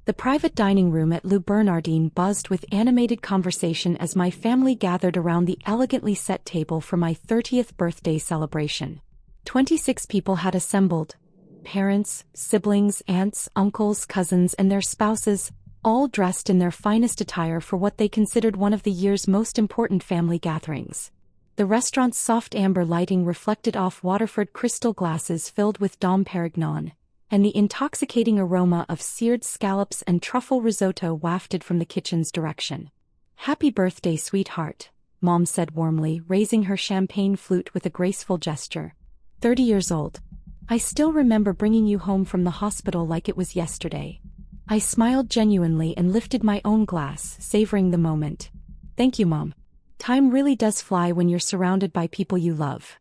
The private dining room at Le Bernardin buzzed with animated conversation as my family gathered around the elegantly set table for my 30th birthday celebration. 26 people had assembled. Parents, siblings, aunts, uncles, cousins, and their spouses, all dressed in their finest attire for what they considered one of the year's most important family gatherings. The restaurant's soft amber lighting reflected off Waterford crystal glasses filled with Dom Perignon, and the intoxicating aroma of seared scallops and truffle risotto wafted from the kitchen's direction. "Happy birthday, sweetheart," Mom said warmly, raising her champagne flute with a graceful gesture. 30 years old. I still remember bringing you home from the hospital like it was yesterday. I smiled genuinely and lifted my own glass, savoring the moment. Thank you, Mom. Time really does fly when you're surrounded by people you love.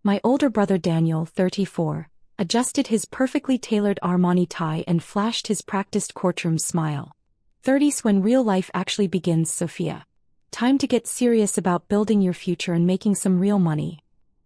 My older brother Daniel, 34, adjusted his perfectly tailored Armani tie and flashed his practiced courtroom smile. 30's when real life actually begins, Sophia. Time to get serious about building your future and making some real money.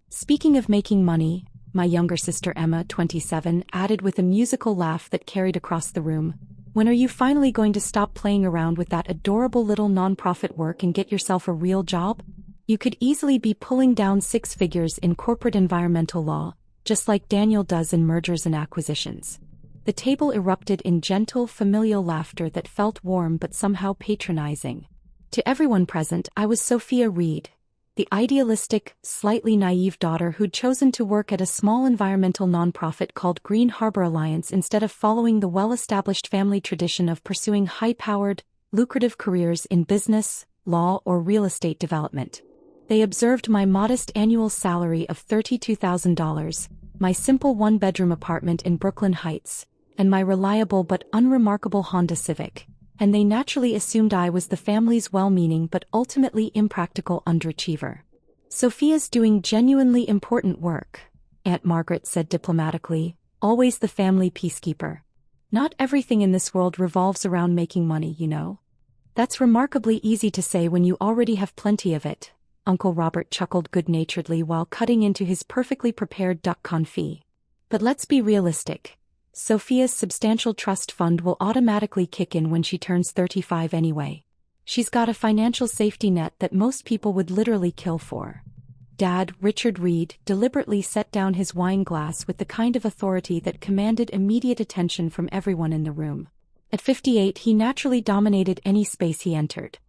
Speaking of making money, my younger sister Emma, 27, added with a musical laugh that carried across the room, when are you finally going to stop playing around with that adorable little nonprofit work and get yourself a real job? You could easily be pulling down six figures in corporate environmental law, just like Daniel does in mergers and acquisitions. The table erupted in gentle, familial laughter that felt warm but somehow patronizing. To everyone present, I was Sophia Reed, the idealistic, slightly naive daughter who'd chosen to work at a small environmental nonprofit called Green Harbor Alliance instead of following the well-established family tradition of pursuing high-powered, lucrative careers in business, law, or real estate development. They observed my modest annual salary of $32,000, my simple one-bedroom apartment in Brooklyn Heights, and my reliable but unremarkable Honda Civic, and they naturally assumed I was the family's well-meaning but ultimately impractical underachiever. Sophia's doing genuinely important work, Aunt Margaret said diplomatically, always the family peacekeeper. Not everything in this world revolves around making money, you know. That's remarkably easy to say when you already have plenty of it, Uncle Robert chuckled good-naturedly while cutting into his perfectly prepared duck confit. But let's be realistic. Sophia's substantial trust fund will automatically kick in when she turns 35 anyway. She's got a financial safety net that most people would literally kill for. Dad, Richard Reed, deliberately set down his wine glass with the kind of authority that commanded immediate attention from everyone in the room. At 58, he naturally dominated any space he entered.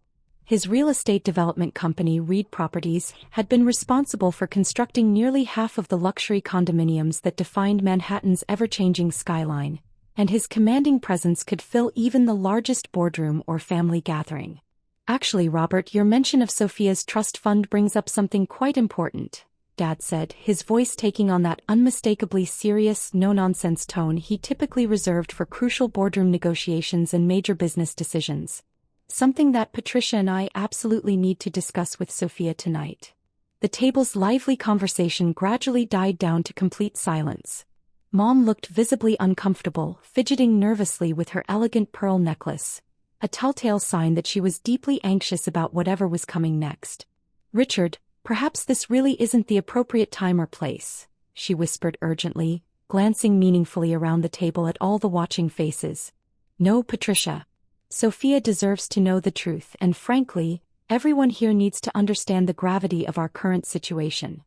His real estate development company, Reed Properties, had been responsible for constructing nearly half of the luxury condominiums that defined Manhattan's ever-changing skyline, and his commanding presence could fill even the largest boardroom or family gathering. Actually, Robert, your mention of Sophia's trust fund brings up something quite important, Dad said, his voice taking on that unmistakably serious, no-nonsense tone he typically reserved for crucial boardroom negotiations and major business decisions. Something that Patricia and I absolutely need to discuss with Sophia tonight. The table's lively conversation gradually died down to complete silence. Mom looked visibly uncomfortable, fidgeting nervously with her elegant pearl necklace, a telltale sign that she was deeply anxious about whatever was coming next. Richard, perhaps this really isn't the appropriate time or place, she whispered urgently, glancing meaningfully around the table at all the watching faces. No, Patricia. Sophia deserves to know the truth, and frankly, everyone here needs to understand the gravity of our current situation.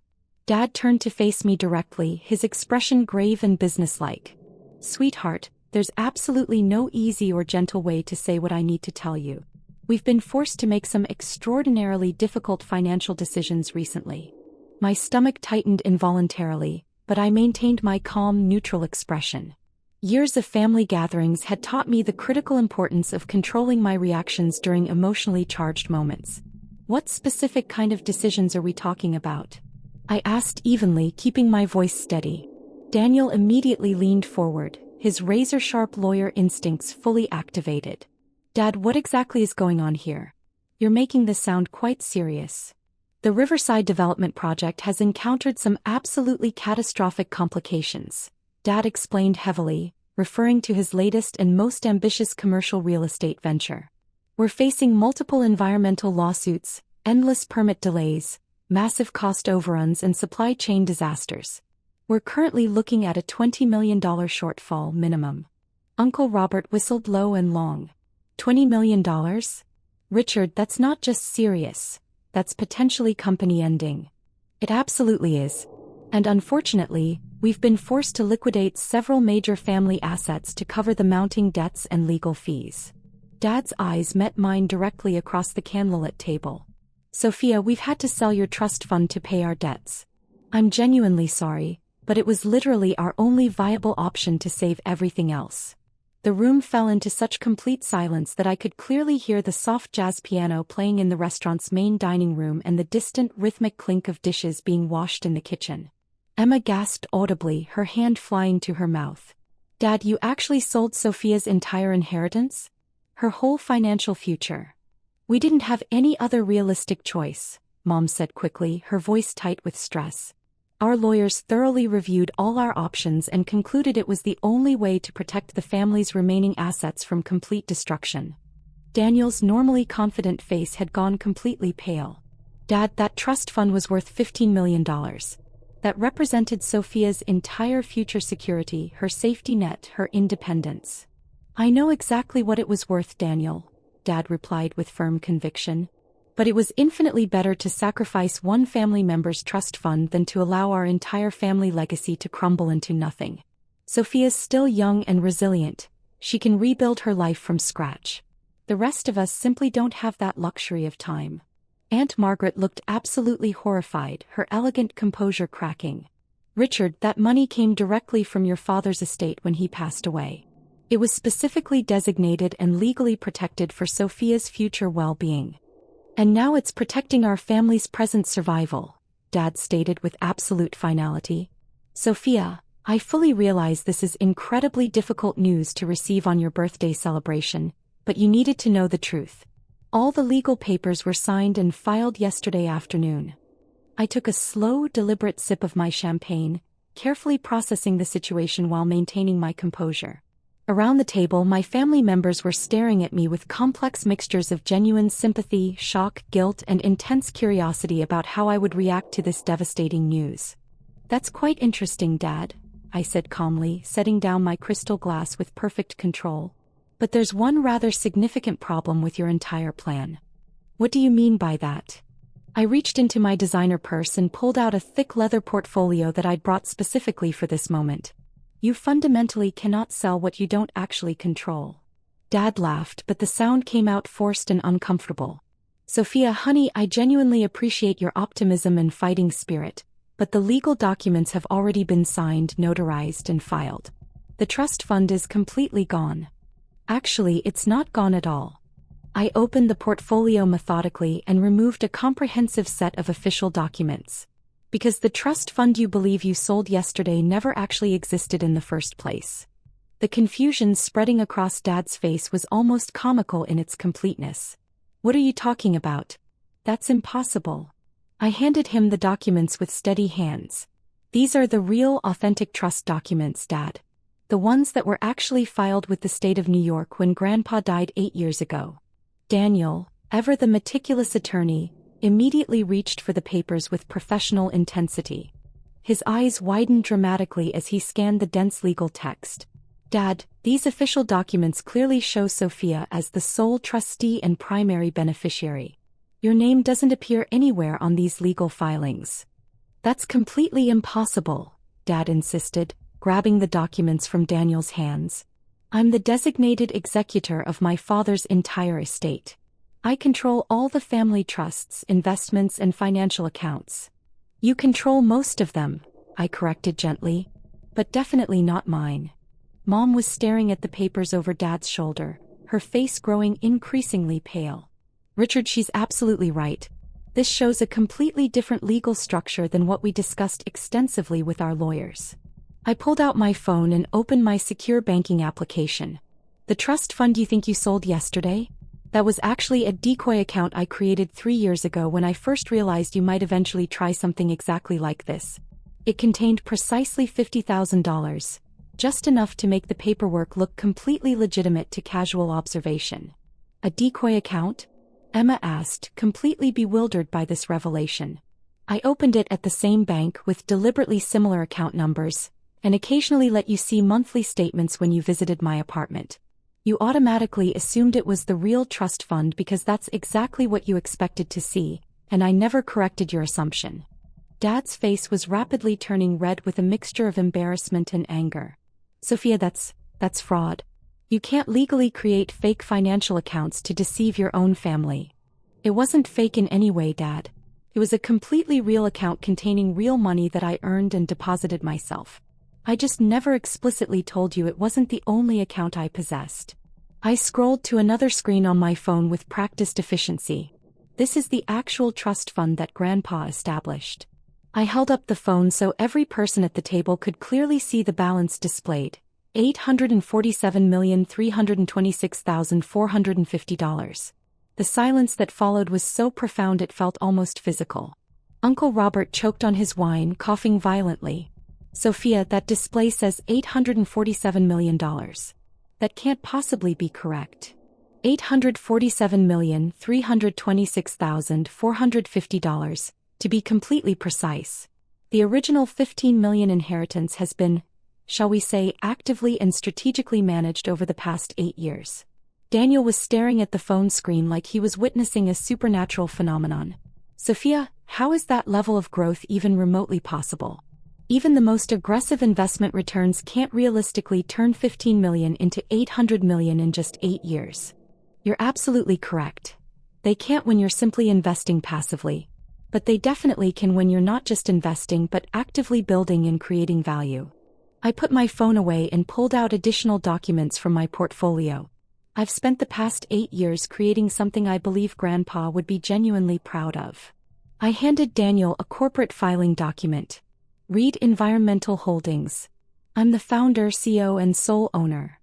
Dad turned to face me directly, his expression grave and businesslike. Sweetheart, there's absolutely no easy or gentle way to say what I need to tell you. We've been forced to make some extraordinarily difficult financial decisions recently. My stomach tightened involuntarily, but I maintained my calm, neutral expression. Years of family gatherings had taught me the critical importance of controlling my reactions during emotionally charged moments. What specific kind of decisions are we talking about? I asked evenly, keeping my voice steady. Daniel immediately leaned forward, his razor-sharp lawyer instincts fully activated. Dad, what exactly is going on here? You're making this sound quite serious. The Riverside Development Project has encountered some absolutely catastrophic complications, Dad explained heavily, referring to his latest and most ambitious commercial real estate venture. We're facing multiple environmental lawsuits, endless permit delays, massive cost overruns, and supply chain disasters. We're currently looking at a $20 million shortfall minimum. Uncle Robert whistled low and long. $20 million? Richard, that's not just serious. That's potentially company ending. It absolutely is. And unfortunately, we've been forced to liquidate several major family assets to cover the mounting debts and legal fees. Dad's eyes met mine directly across the candlelit table. Sophia, we've had to sell your trust fund to pay our debts. I'm genuinely sorry, but it was literally our only viable option to save everything else. The room fell into such complete silence that I could clearly hear the soft jazz piano playing in the restaurant's main dining room and the distant rhythmic clink of dishes being washed in the kitchen. Emma gasped audibly, her hand flying to her mouth. Dad, you actually sold Sophia's entire inheritance? Her whole financial future? We didn't have any other realistic choice, Mom said quickly, her voice tight with stress. Our lawyers thoroughly reviewed all our options and concluded it was the only way to protect the family's remaining assets from complete destruction. Daniel's normally confident face had gone completely pale. Dad, that trust fund was worth $15 million. That represented Sophia's entire future security, her safety net, her independence. I know exactly what it was worth, Daniel, Dad replied with firm conviction. But it was infinitely better to sacrifice one family member's trust fund than to allow our entire family legacy to crumble into nothing. Sophia's still young and resilient. She can rebuild her life from scratch. The rest of us simply don't have that luxury of time. Aunt Margaret looked absolutely horrified, her elegant composure cracking. Richard, that money came directly from your father's estate when he passed away. It was specifically designated and legally protected for Sophia's future well-being. And now it's protecting our family's present survival, Dad stated with absolute finality. Sophia, I fully realize this is incredibly difficult news to receive on your birthday celebration, but you needed to know the truth. All the legal papers were signed and filed yesterday afternoon. I took a slow, deliberate sip of my champagne, carefully processing the situation while maintaining my composure. Around the table, my family members were staring at me with complex mixtures of genuine sympathy, shock, guilt, and intense curiosity about how I would react to this devastating news. That's quite interesting, Dad, I said calmly, setting down my crystal glass with perfect control. But there's one rather significant problem with your entire plan. What do you mean by that? I reached into my designer purse and pulled out a thick leather portfolio that I'd brought specifically for this moment. You fundamentally cannot sell what you don't actually control. Dad laughed, but the sound came out forced and uncomfortable. Sophia, honey, I genuinely appreciate your optimism and fighting spirit, but the legal documents have already been signed, notarized, and filed. The trust fund is completely gone. Actually, it's not gone at all. I opened the portfolio methodically and removed a comprehensive set of official documents. Because the trust fund you believe you sold yesterday never actually existed in the first place. The confusion spreading across Dad's face was almost comical in its completeness. What are you talking about? That's impossible. I handed him the documents with steady hands. These are the real, authentic trust documents, Dad. The ones that were actually filed with the state of New York when Grandpa died 8 years ago. Daniel, ever the meticulous attorney, immediately reached for the papers with professional intensity. His eyes widened dramatically as he scanned the dense legal text. Dad, these official documents clearly show Sophia as the sole trustee and primary beneficiary. Your name doesn't appear anywhere on these legal filings. That's completely impossible, Dad insisted, grabbing the documents from Daniel's hands. I'm the designated executor of my father's entire estate. I control all the family trusts, investments, and financial accounts. You control most of them, I corrected gently, but definitely not mine. Mom was staring at the papers over Dad's shoulder, her face growing increasingly pale. Richard, she's absolutely right. This shows a completely different legal structure than what we discussed extensively with our lawyers. I pulled out my phone and opened my secure banking application. The trust fund you think you sold yesterday? That was actually a decoy account I created 3 years ago when I first realized you might eventually try something exactly like this. It contained precisely $50,000, just enough to make the paperwork look completely legitimate to casual observation. A decoy account? Emma asked, completely bewildered by this revelation. I opened it at the same bank with deliberately similar account numbers, and occasionally let you see monthly statements when you visited my apartment. You automatically assumed it was the real trust fund because that's exactly what you expected to see, and I never corrected your assumption. Dad's face was rapidly turning red with a mixture of embarrassment and anger. Sophia, that's fraud. You can't legally create fake financial accounts to deceive your own family. It wasn't fake in any way, Dad. It was a completely real account containing real money that I earned and deposited myself. I just never explicitly told you it wasn't the only account I possessed. I scrolled to another screen on my phone with practiced efficiency. This is the actual trust fund that Grandpa established. I held up the phone so every person at the table could clearly see the balance displayed. $847,326,450. The silence that followed was so profound it felt almost physical. Uncle Robert choked on his wine, coughing violently. Sophia, that display says $847 million. That can't possibly be correct. $847,326,450, to be completely precise. The original $15 million inheritance has been, shall we say, actively and strategically managed over the past 8 years. Daniel was staring at the phone screen like he was witnessing a supernatural phenomenon. Sophia, how is that level of growth even remotely possible? Even the most aggressive investment returns can't realistically turn $15 million into $800 million in just 8 years. You're absolutely correct. They can't when you're simply investing passively. But they definitely can when you're not just investing but actively building and creating value. I put my phone away and pulled out additional documents from my portfolio. I've spent the past 8 years creating something I believe Grandpa would be genuinely proud of. I handed Daniel a corporate filing document. Read Environmental Holdings. I'm the founder, CEO, and sole owner.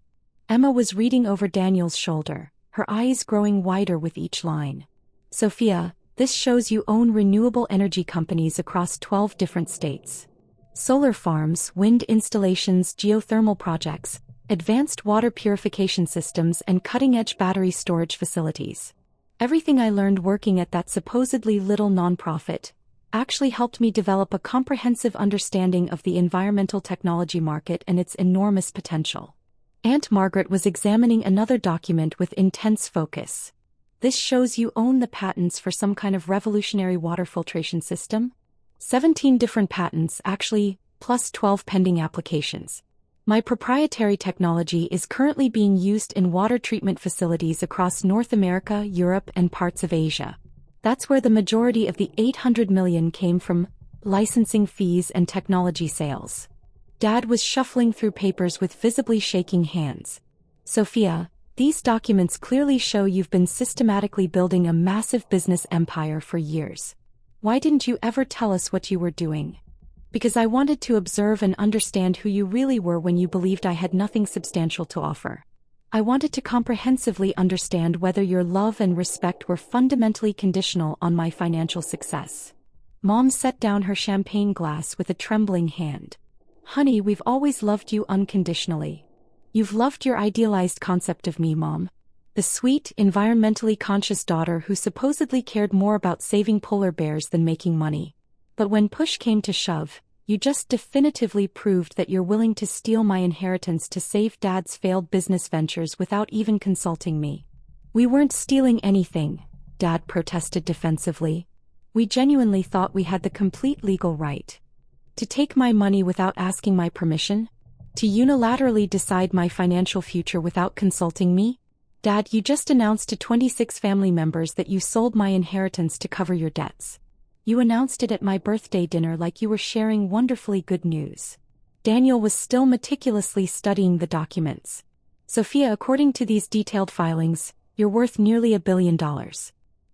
Emma was reading over Daniel's shoulder, her eyes growing wider with each line. Sophia, this shows you own renewable energy companies across 12 different states. Solar farms, wind installations, geothermal projects, advanced water purification systems, and cutting-edge battery storage facilities. Everything I learned working at that supposedly little nonprofit actually helped me develop a comprehensive understanding of the environmental technology market and its enormous potential. Aunt Margaret was examining another document with intense focus. This shows you own the patents for some kind of revolutionary water filtration system? 17 different patents, actually, plus 12 pending applications. My proprietary technology is currently being used in water treatment facilities across North America, Europe, and parts of Asia. That's where the majority of the $800 million came from: licensing fees and technology sales. Dad was shuffling through papers with visibly shaking hands. Sophia, these documents clearly show you've been systematically building a massive business empire for years. Why didn't you ever tell us what you were doing? Because I wanted to observe and understand who you really were when you believed I had nothing substantial to offer. I wanted to comprehensively understand whether your love and respect were fundamentally conditional on my financial success. Mom set down her champagne glass with a trembling hand. Honey, we've always loved you unconditionally. You've loved your idealized concept of me, Mom. The sweet, environmentally conscious daughter who supposedly cared more about saving polar bears than making money. But when push came to shove, you just definitively proved that you're willing to steal my inheritance to save Dad's failed business ventures without even consulting me. We weren't stealing anything, Dad protested defensively. We genuinely thought we had the complete legal right to take my money without asking my permission, to unilaterally decide my financial future without consulting me. Dad, you just announced to 26 family members that you sold my inheritance to cover your debts. You announced it at my birthday dinner like you were sharing wonderfully good news. Daniel was still meticulously studying the documents. Sophia, according to these detailed filings, you're worth nearly $1 billion.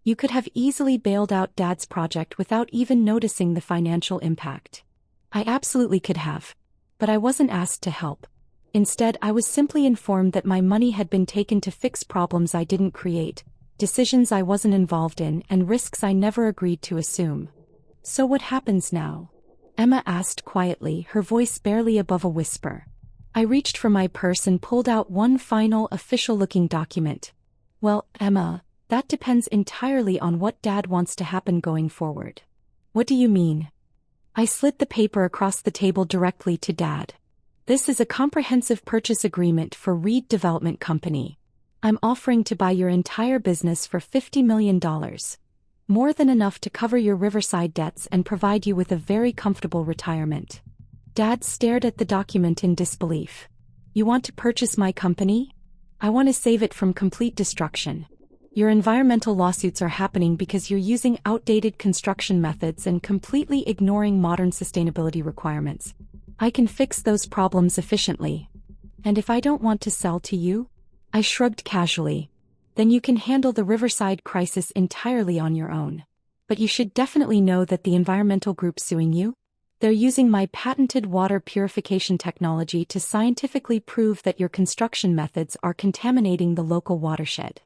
You could have easily bailed out Dad's project without even noticing the financial impact. I absolutely could have. But I wasn't asked to help. Instead, I was simply informed that my money had been taken to fix problems I didn't create, decisions I wasn't involved in, and risks I never agreed to assume. So what happens now? Emma asked quietly, her voice barely above a whisper. I reached for my purse and pulled out one final official-looking document. Well, Emma, that depends entirely on what Dad wants to happen going forward. What do you mean? I slid the paper across the table directly to Dad. This is a comprehensive purchase agreement for Reed Development Company. I'm offering to buy your entire business for $50 million. More than enough to cover your Riverside debts and provide you with a very comfortable retirement. Dad stared at the document in disbelief. You want to purchase my company? I want to save it from complete destruction. Your environmental lawsuits are happening because you're using outdated construction methods and completely ignoring modern sustainability requirements. I can fix those problems efficiently. And if I don't want to sell to you? I shrugged casually. Then you can handle the Riverside crisis entirely on your own. But you should definitely know that the environmental group suing you? They're using my patented water purification technology to scientifically prove that your construction methods are contaminating the local watershed.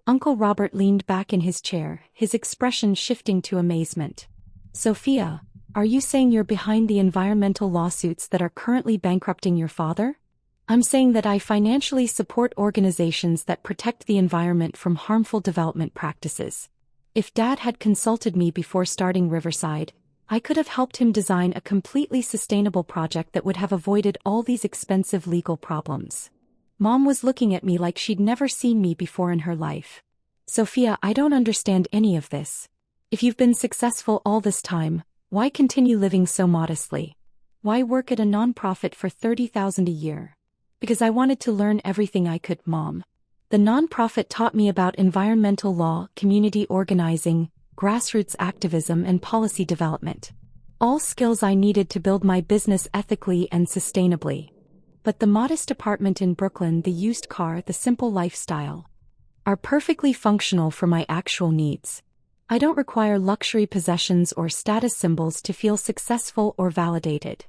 Uncle Robert leaned back in his chair, his expression shifting to amazement. Sophia, are you saying you're behind the environmental lawsuits that are currently bankrupting your father? I'm saying that I financially support organizations that protect the environment from harmful development practices. If Dad had consulted me before starting Riverside, I could have helped him design a completely sustainable project that would have avoided all these expensive legal problems. Mom was looking at me like she'd never seen me before in her life. Sophia, I don't understand any of this. If you've been successful all this time, why continue living so modestly? Why work at a nonprofit for $30,000 a year? Because I wanted to learn everything I could, Mom. The nonprofit taught me about environmental law, community organizing, grassroots activism, and policy development. All skills I needed to build my business ethically and sustainably. But the modest apartment in Brooklyn, the used car, the simple lifestyle are perfectly functional for my actual needs. I don't require luxury possessions or status symbols to feel successful or validated.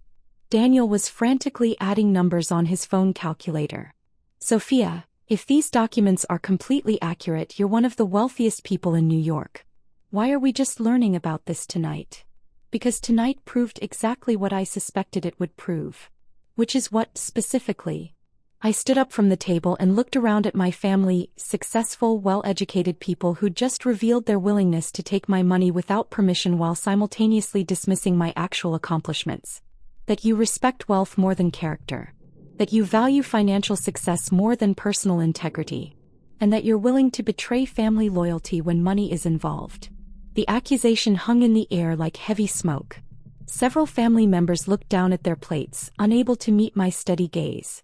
Daniel was frantically adding numbers on his phone calculator. Sophia, if these documents are completely accurate, you're one of the wealthiest people in New York. Why are we just learning about this tonight? Because tonight proved exactly what I suspected it would prove. Which is what, specifically? I stood up from the table and looked around at my family, successful, well-educated people who just revealed their willingness to take my money without permission while simultaneously dismissing my actual accomplishments. That you respect wealth more than character. That you value financial success more than personal integrity. And that you're willing to betray family loyalty when money is involved. The accusation hung in the air like heavy smoke. Several family members looked down at their plates, unable to meet my steady gaze.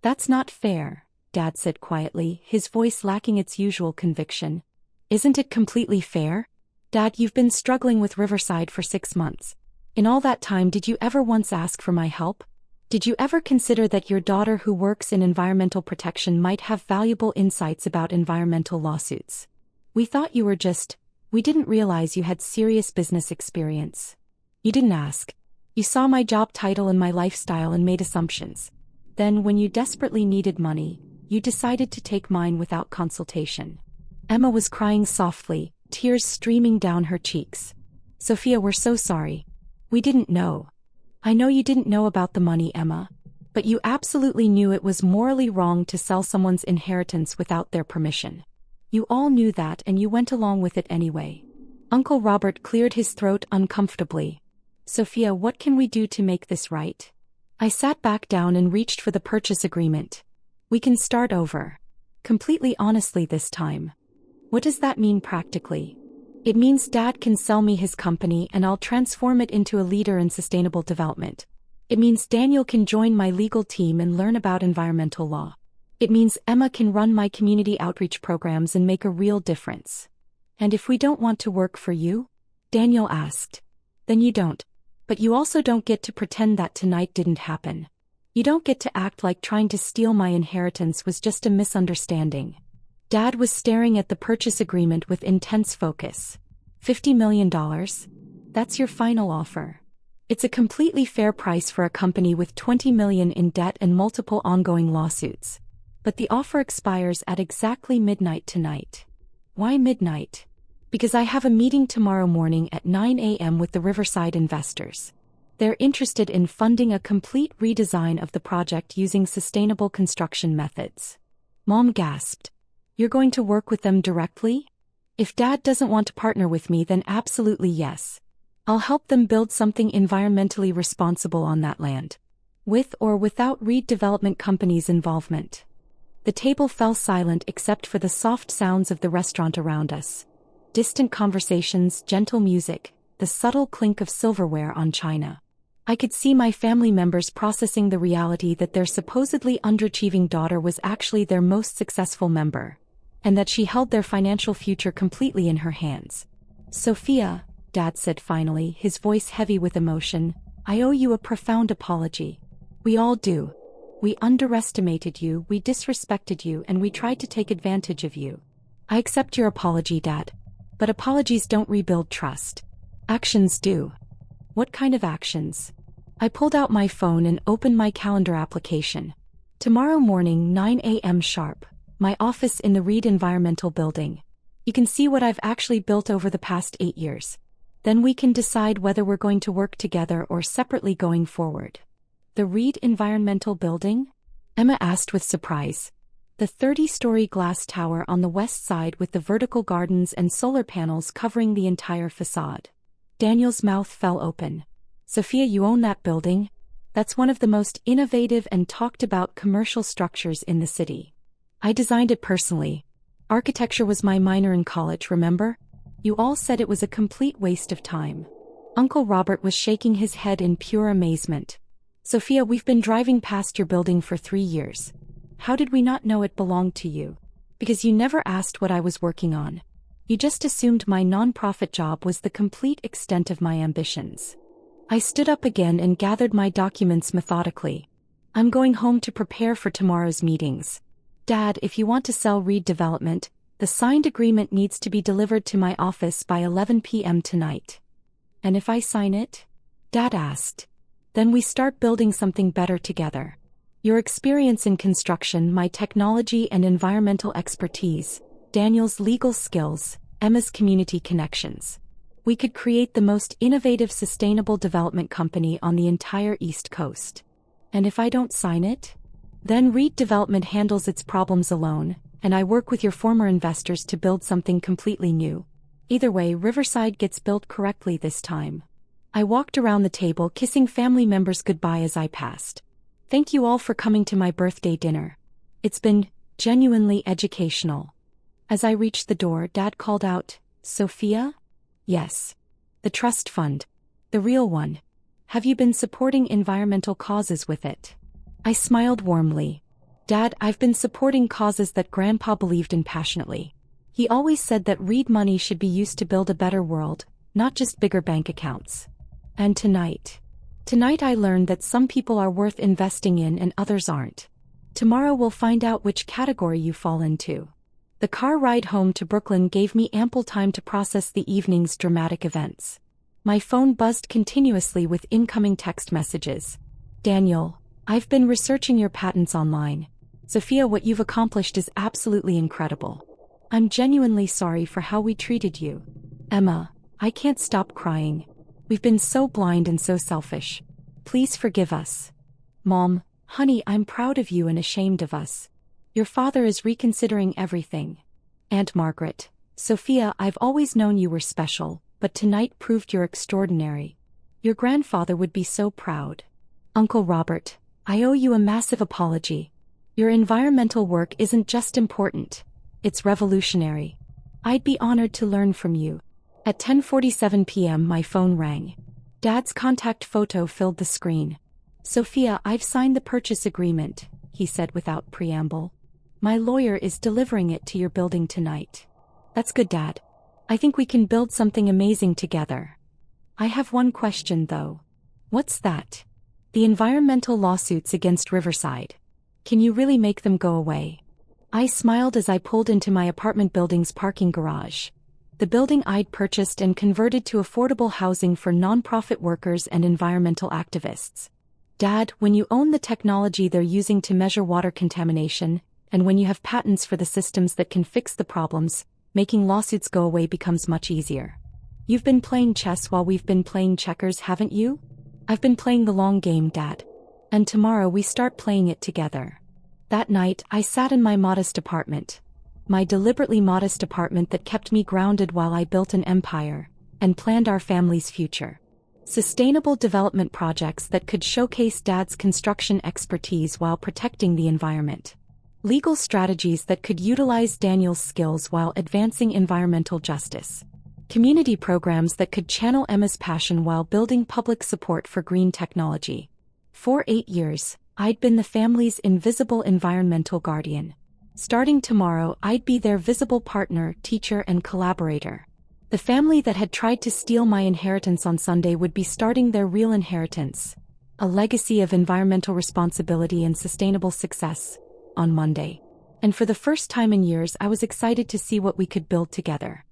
That's not fair, Dad said quietly, his voice lacking its usual conviction. Isn't it completely fair? Dad, you've been struggling with Riverside for 6 months. In all that time, did you ever once ask for my help? Did you ever consider that your daughter who works in environmental protection might have valuable insights about environmental lawsuits? We thought you were we didn't realize you had serious business experience. You didn't ask. You saw my job title and my lifestyle and made assumptions. Then, when you desperately needed money, you decided to take mine without consultation. Emma was crying softly, tears streaming down her cheeks. Sophia, we're so sorry. We didn't know. I know you didn't know about the money, Emma. But you absolutely knew it was morally wrong to sell someone's inheritance without their permission. You all knew that and you went along with it anyway. Uncle Robert cleared his throat uncomfortably. Sophia, what can we do to make this right? I sat back down and reached for the purchase agreement. We can start over. Completely honestly this time. What does that mean practically? It means Dad can sell me his company and I'll transform it into a leader in sustainable development. It means Daniel can join my legal team and learn about environmental law. It means Emma can run my community outreach programs and make a real difference. And if we don't want to work for you? Daniel asked. Then you don't. But you also don't get to pretend that tonight didn't happen. You don't get to act like trying to steal my inheritance was just a misunderstanding. Dad was staring at the purchase agreement with intense focus. $50 million? That's your final offer. It's a completely fair price for a company with $20 million in debt and multiple ongoing lawsuits. But the offer expires at exactly midnight tonight. Why midnight? Because I have a meeting tomorrow morning at 9 a.m. with the Riverside investors. They're interested in funding a complete redesign of the project using sustainable construction methods. Mom gasped. You're going to work with them directly? If Dad doesn't want to partner with me, then absolutely yes. I'll help them build something environmentally responsible on that land. with or without Reed Development Company's involvement. The table fell silent except for the soft sounds of the restaurant around us. Distant conversations, gentle music, the subtle clink of silverware on china. I could see my family members processing the reality that their supposedly underachieving daughter was actually their most successful member, and that she held their financial future completely in her hands. "Sophia," Dad said finally, his voice heavy with emotion, "I owe you a profound apology. We all do. We underestimated you, we disrespected you, and we tried to take advantage of you. I accept your apology, Dad. But apologies don't rebuild trust. Actions do." "What kind of actions?" I pulled out my phone and opened my calendar application. "Tomorrow morning, 9 a.m. sharp, my office in the Reed Environmental Building. You can see what I've actually built over the past 8 years. Then we can decide whether we're going to work together or separately going forward." "The Reed Environmental Building?" Emma asked with surprise. "The 30-story glass tower on the west side with the vertical gardens and solar panels covering the entire facade." Daniel's mouth fell open. "Sophia, you own that building? That's one of the most innovative and talked-about commercial structures in the city." "I designed it personally. Architecture was my minor in college, remember? You all said it was a complete waste of time." Uncle Robert was shaking his head in pure amazement. "Sophia, we've been driving past your building for 3 years. How did we not know it belonged to you? Because you never asked what I was working on. You just assumed my nonprofit job was the complete extent of my ambitions." I stood up again and gathered my documents methodically. "I'm going home to prepare for tomorrow's meetings. Dad, if you want to sell Reed Development, the signed agreement needs to be delivered to my office by 11 p.m. tonight." "And if I sign it?" Dad asked. "Then we start building something better together. Your experience in construction, my technology and environmental expertise, Daniel's legal skills, Emma's community connections. We could create the most innovative sustainable development company on the entire East Coast. And if I don't sign it? Then Reed Development handles its problems alone, and I work with your former investors to build something completely new. Either way, Riverside gets built correctly this time." I walked around the table kissing family members goodbye as I passed. "Thank you all for coming to my birthday dinner. It's been genuinely educational." As I reached the door, Dad called out, "Sophia?" "Yes. The trust fund. The real one. Have you been supporting environmental causes with it?" I smiled warmly. "Dad, I've been supporting causes that Grandpa believed in passionately. He always said that Reed money should be used to build a better world, not just bigger bank accounts. And tonight I learned that some people are worth investing in and others aren't. Tomorrow we'll find out which category you fall into." The car ride home to Brooklyn gave me ample time to process the evening's dramatic events. My phone buzzed continuously with incoming text messages. "Daniel, I've been researching your patents online. Sophia, what you've accomplished is absolutely incredible. I'm genuinely sorry for how we treated you. Emma, I can't stop crying. We've been so blind and so selfish. Please forgive us. Mom, honey, I'm proud of you and ashamed of us. Your father is reconsidering everything. Aunt Margaret, Sophia, I've always known you were special, but tonight proved you're extraordinary. Your grandfather would be so proud. Uncle Robert, I owe you a massive apology. Your environmental work isn't just important, it's revolutionary. I'd be honored to learn from you." At 10:47 p.m. my phone rang. Dad's contact photo filled the screen. "Sophia, I've signed the purchase agreement," he said without preamble. "My lawyer is delivering it to your building tonight." "That's good, Dad. I think we can build something amazing together. I have one question though." "What's that?" "The environmental lawsuits against Riverside. Can you really make them go away?" I smiled as I pulled into my apartment building's parking garage. The building I'd purchased and converted to affordable housing for nonprofit workers and environmental activists. "Dad, when you own the technology they're using to measure water contamination, and when you have patents for the systems that can fix the problems, making lawsuits go away becomes much easier. You've been playing chess while we've been playing checkers, haven't you?" "I've been playing the long game, Dad. And tomorrow we start playing it together." That night, I sat in my modest apartment. My deliberately modest apartment that kept me grounded while I built an empire and planned our family's future. Sustainable development projects that could showcase Dad's construction expertise while protecting the environment. Legal strategies that could utilize Daniel's skills while advancing environmental justice. Community programs that could channel Emma's passion while building public support for green technology. For 8 years, I'd been the family's invisible environmental guardian. Starting tomorrow, I'd be their visible partner, teacher, and collaborator. The family that had tried to steal my inheritance on Sunday would be starting their real inheritance, a legacy of environmental responsibility and sustainable success, on Monday. And for the first time in years, I was excited to see what we could build together.